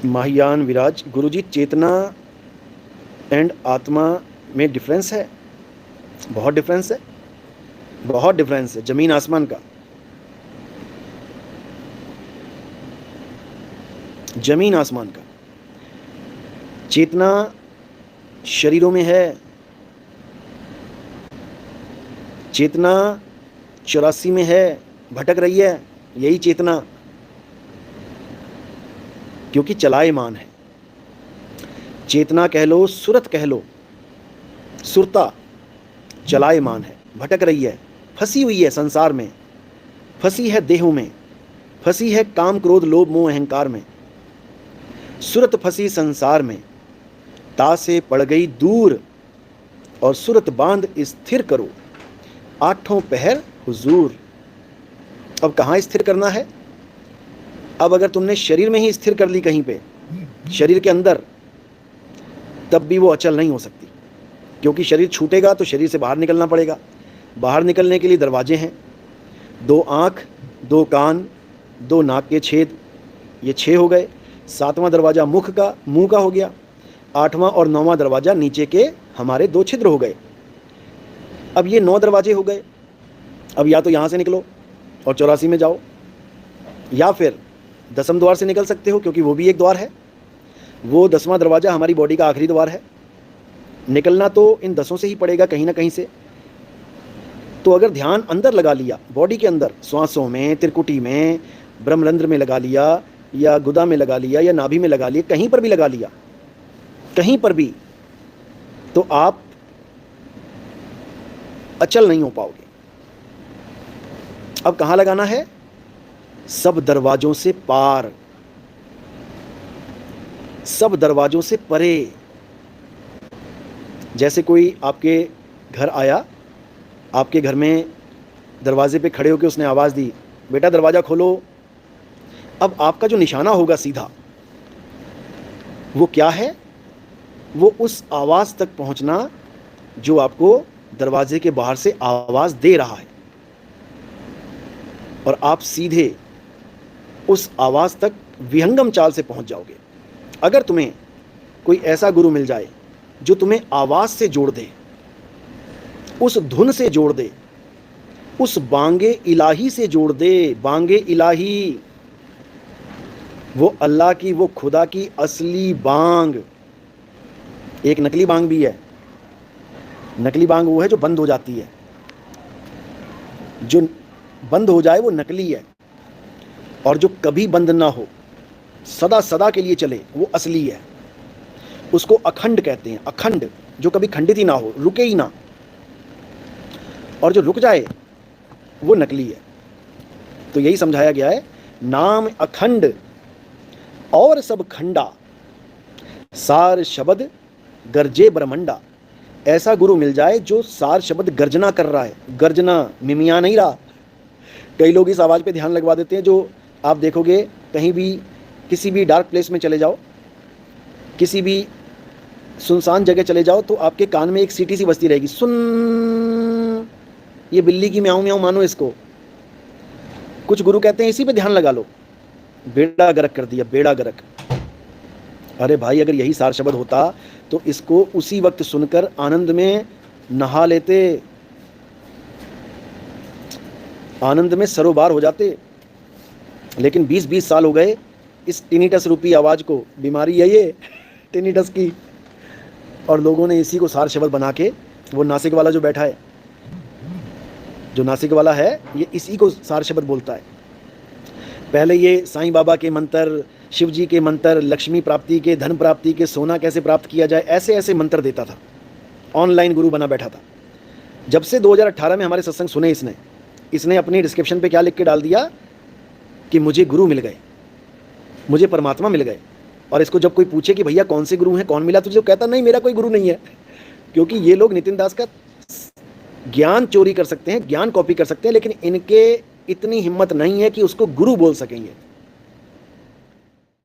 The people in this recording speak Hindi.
महायान विराज, गुरुजी चेतना एंड आत्मा में डिफरेंस है? बहुत डिफरेंस है, बहुत डिफरेंस है, जमीन आसमान का, जमीन आसमान का। चेतना शरीरों में है, चेतना 84 में है, भटक रही है, यही चेतना, क्योंकि चलायमान है। चेतना कह लो, सुरत कह लो, सुरता चलायमान है, भटक रही है, फंसी हुई है संसार में, फंसी है देहों में, फंसी है काम क्रोध लोभ मोह अहंकार में। सुरत फंसी संसार में, ता से पड़ गई दूर, और सुरत बांध स्थिर करो, आठों पहर हुजूर। अब कहाँ स्थिर करना है? अब अगर तुमने शरीर में ही स्थिर कर ली कहीं पे, शरीर के अंदर, तब भी वो अचल नहीं हो सकती, क्योंकि शरीर छूटेगा तो शरीर से बाहर निकलना पड़ेगा। बाहर निकलने के लिए दरवाजे हैं, 2 आँख, 2 कान, 2 नाक के छेद, ये 6 हो गए। 7वां दरवाज़ा मुख का, मुंह का हो गया। 8वां और 9वां दरवाज़ा नीचे के हमारे 2 छिद्र हो गए। अब ये 9 दरवाजे हो गए। अब या तो यहाँ से निकलो और 84 में जाओ, या फिर 10वें द्वार से निकल सकते हो, क्योंकि वो भी एक द्वार है। वो 10वां दरवाज़ा हमारी बॉडी का आखिरी द्वार है। निकलना तो इन 10 से ही पड़ेगा, कहीं ना कहीं से। तो अगर ध्यान अंदर लगा लिया, बॉडी के अंदर, श्वासों में, त्रिकुटी में, ब्रह्मरंध्र में लगा लिया, या गुदा में लगा लिया, या नाभि में लगा लिया, कहीं पर भी लगा लिया, कहीं पर भी, तो आप अचल नहीं हो पाओगे। अब कहाँ लगाना है? सब दरवाजों से पार, सब दरवाजों से परे। जैसे कोई आपके घर आया, आपके घर में दरवाजे पे खड़े होकर उसने आवाज़ दी, बेटा दरवाज़ा खोलो। अब आपका जो निशाना होगा सीधा, वो क्या है? वो उस आवाज़ तक पहुंचना जो आपको दरवाजे के बाहर से आवाज़ दे रहा है, और आप सीधे उस आवाज़ तक विहंगम चाल से पहुंच जाओगे। अगर तुम्हें कोई ऐसा गुरु मिल जाए जो तुम्हें आवाज़ से जोड़ दे, उस धुन से जोड़ दे, उस बांगे इलाही से जोड़ दे, बांगे इलाही, वो अल्लाह की, वो खुदा की असली बांग। एक नकली बांग भी है। नकली बांग वो है जो बंद हो जाती है, जो बंद हो जाए वो नकली है, और जो कभी बंद ना हो, सदा सदा के लिए चले, वो असली है। उसको अखंड कहते हैं, अखंड, जो कभी खंडित ही ना हो, रुके ही ना, और जो रुक जाए वो नकली है। तो यही समझाया गया है, नाम अखंड और सब खंडा, सार शब्द गर्जे ब्रह्मंडा। ऐसा गुरु मिल जाए जो सार शब्द गर्जना कर रहा है, गर्जना, मिमिया नहीं रहा। कई लोग इस आवाज़ पे ध्यान लगवा देते हैं, जो आप देखोगे कहीं भी, किसी भी डार्क प्लेस में चले जाओ, किसी भी सुनसान जगह चले जाओ, तो आपके कान में एक सीटी सी बजती रहेगी, सुन। ये बिल्ली की म्याऊं म्याऊं मानो इसको। कुछ गुरु कहते हैं इसी पे ध्यान लगा लो, बेड़ा गर्क कर दिया, बेड़ा गर्क। अरे भाई, अगर यही सार शब्द होता तो इसको उसी वक्त सुनकर आनंद में नहा लेते, आनंद में सरोबार हो जाते। लेकिन 20-20 साल हो गए इस टिनिटस रूपी आवाज़ को, बीमारी है ये टिनिटस की, और लोगों ने इसी को सार शब्द बना के, वो नासिक वाला जो बैठा है, जो नासिक वाला है, ये इसी को सार शब्द बोलता है। पहले ये साईं बाबा के मंत्र, शिव जी के मंत्र, लक्ष्मी प्राप्ति के, धन प्राप्ति के, सोना कैसे प्राप्त किया जाए, ऐसे ऐसे मंत्र देता था। ऑनलाइन गुरु बना बैठा था। जब से 2018 में हमारे सत्संग सुने इसने अपनी डिस्क्रिप्शन पे क्या लिख के डाल दिया कि मुझे गुरु मिल गए, मुझे परमात्मा मिल गए। और इसको जब कोई पूछे कि भैया कौन से गुरु हैं, कौन मिला तुझे, तो कहता नहीं, मेरा कोई गुरु नहीं है। क्योंकि ये लोग नितिन दास का ज्ञान चोरी कर सकते हैं, ज्ञान कॉपी कर सकते हैं, लेकिन इनके इतनी हिम्मत नहीं है कि उसको गुरु बोल सकेंगे।